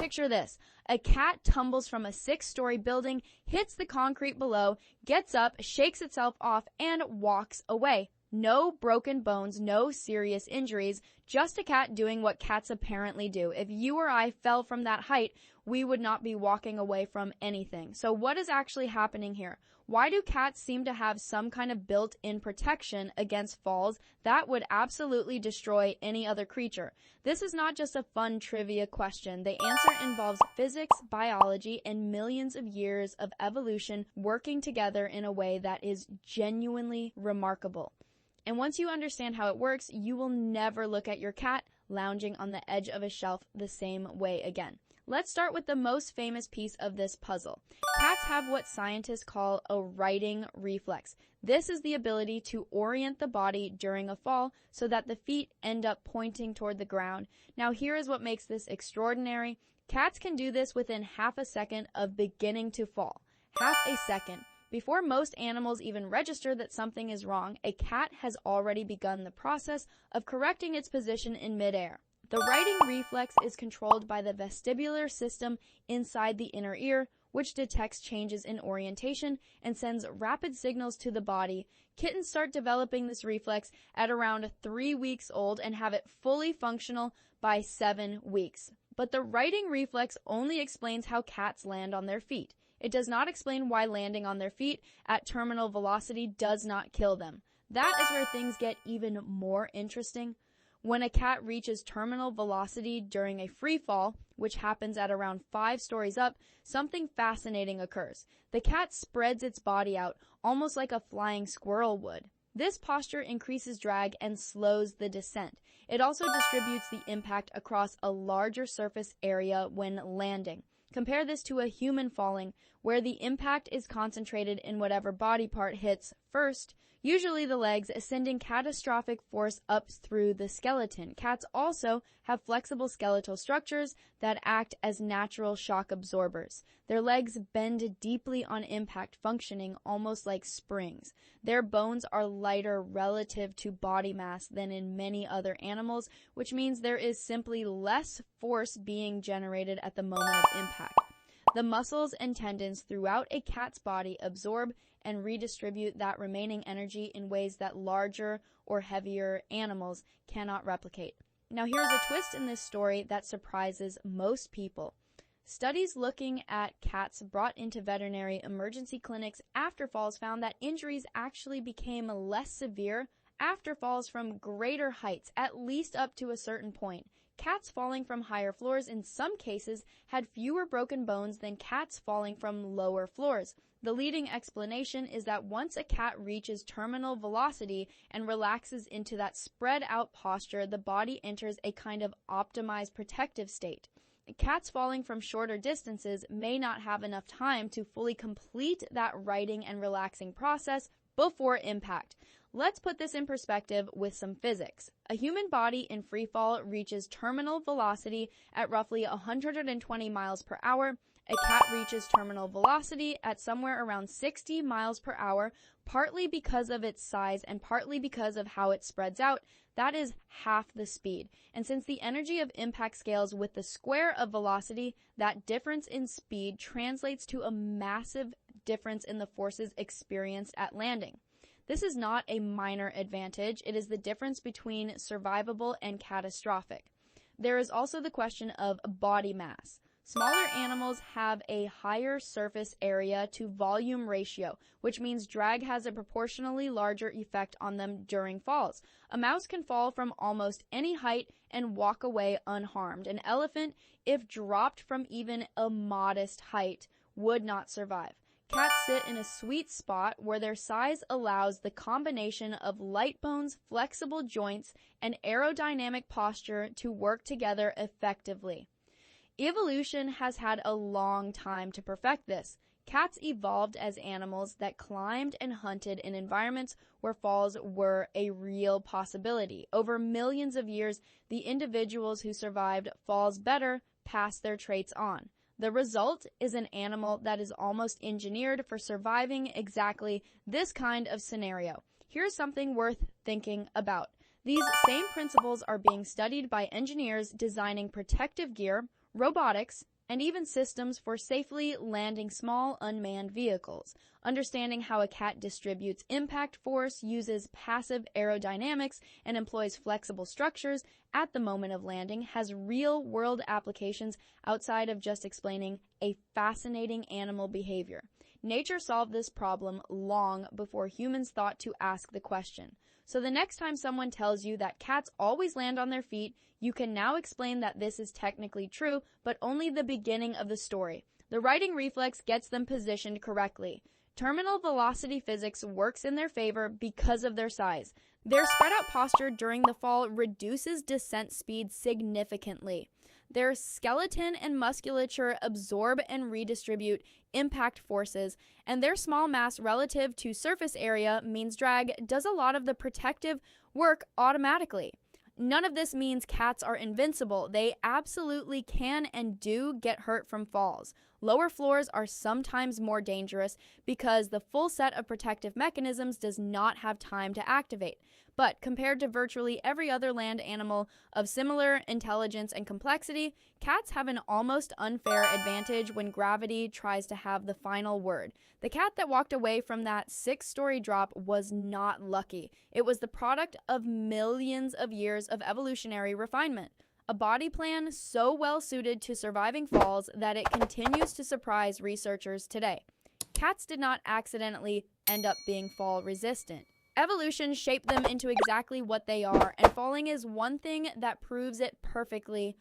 Picture this. A cat tumbles from a 6-story building, hits the concrete below, gets up, shakes itself off, and walks away. No broken bones, no serious injuries, just a cat doing what cats apparently do. If you or I fell from that height, we would not be walking away from anything. So what is actually happening here? Why do cats seem to have some kind of built-in protection against falls that would absolutely destroy any other creature? This is not just a fun trivia question. The answer involves physics, biology, and millions of years of evolution working together in a way that is genuinely remarkable. And once you understand how it works, you will never look at your cat lounging on the edge of a shelf the same way again. Let's start with the most famous piece of this puzzle. Cats have what scientists call a righting reflex. This is the ability to orient the body during a fall so that the feet end up pointing toward the ground. Now here is what makes this extraordinary. Cats can do this within half a second of beginning to fall. Half a second. Before most animals even register that something is wrong, a cat has already begun the process of correcting its position in midair. The righting reflex is controlled by the vestibular system inside the inner ear, which detects changes in orientation and sends rapid signals to the body. Kittens start developing this reflex at around 3 weeks old and have it fully functional by 7 weeks. But the righting reflex only explains how cats land on their feet. It does not explain why landing on their feet at terminal velocity does not kill them. That is where things get even more interesting. When a cat reaches terminal velocity during a free fall, which happens at around 5 stories up, something fascinating occurs. The cat spreads its body out, almost like a flying squirrel would. This posture increases drag and slows the descent. It also distributes the impact across a larger surface area when landing. Compare this to a human falling, where the impact is concentrated in whatever body part hits first, usually the legs, sending catastrophic force up through the skeleton. Cats also have flexible skeletal structures that act as natural shock absorbers. Their legs bend deeply on impact, functioning almost like springs. Their bones are lighter relative to body mass than in many other animals, which means there is simply less force being generated at the moment of impact. The muscles and tendons throughout a cat's body absorb and redistribute that remaining energy in ways that larger or heavier animals cannot replicate. Now here's a twist in this story that surprises most people. Studies looking at cats brought into veterinary emergency clinics after falls found that injuries actually became less severe after falls from greater heights, at least up to a certain point. Cats falling from higher floors in some cases had fewer broken bones than cats falling from lower floors. The leading explanation is that once a cat reaches terminal velocity and relaxes into that spread out posture, the body enters a kind of optimized protective state. Cats falling from shorter distances may not have enough time to fully complete that righting and relaxing process before impact. Let's put this in perspective with some physics. A human body in free fall reaches terminal velocity at roughly 120 miles per hour. A cat reaches terminal velocity at somewhere around 60 miles per hour, partly because of its size and partly because of how it spreads out. That is half the speed. And since the energy of impact scales with the square of velocity, that difference in speed translates to a massive difference in the forces experienced at landing. This is not a minor advantage. It is the difference between survivable and catastrophic. There is also the question of body mass. Smaller animals have a higher surface area to volume ratio, which means drag has a proportionally larger effect on them during falls. A mouse can fall from almost any height and walk away unharmed. An elephant, if dropped from even a modest height, would not survive. Cats sit in a sweet spot where their size allows the combination of light bones, flexible joints, and aerodynamic posture to work together effectively. Evolution has had a long time to perfect this. Cats evolved as animals that climbed and hunted in environments where falls were a real possibility. Over millions of years, the individuals who survived falls better passed their traits on. The result is an animal that is almost engineered for surviving exactly this kind of scenario. Here's something worth thinking about. These same principles are being studied by engineers designing protective gear, robotics, and even systems for safely landing small unmanned vehicles. Understanding how a cat distributes impact force, uses passive aerodynamics, and employs flexible structures at the moment of landing has real-world applications outside of just explaining a fascinating animal behavior. Nature solved this problem long before humans thought to ask the question. So the next time someone tells you that cats always land on their feet, you can now explain that this is technically true, but only the beginning of the story. The riding reflex gets them positioned correctly. Terminal velocity physics works in their favor because of their size. Their spread-out posture during the fall reduces descent speed significantly. Their skeleton and musculature absorb and redistribute impact forces, and their small mass relative to surface area means drag does a lot of the protective work automatically. None of this means cats are invincible. They absolutely can and do get hurt from falls. Lower floors are sometimes more dangerous because the full set of protective mechanisms does not have time to activate. But compared to virtually every other land animal of similar intelligence and complexity, cats have an almost unfair advantage when gravity tries to have the final word. The cat that walked away from that 6-story drop was not lucky. It was the product of millions of years of evolutionary refinement. A body plan so well suited to surviving falls that it continues to surprise researchers today. Cats did not accidentally end up being fall resistant. Evolution shaped them into exactly what they are, and falling is one thing that proves it perfectly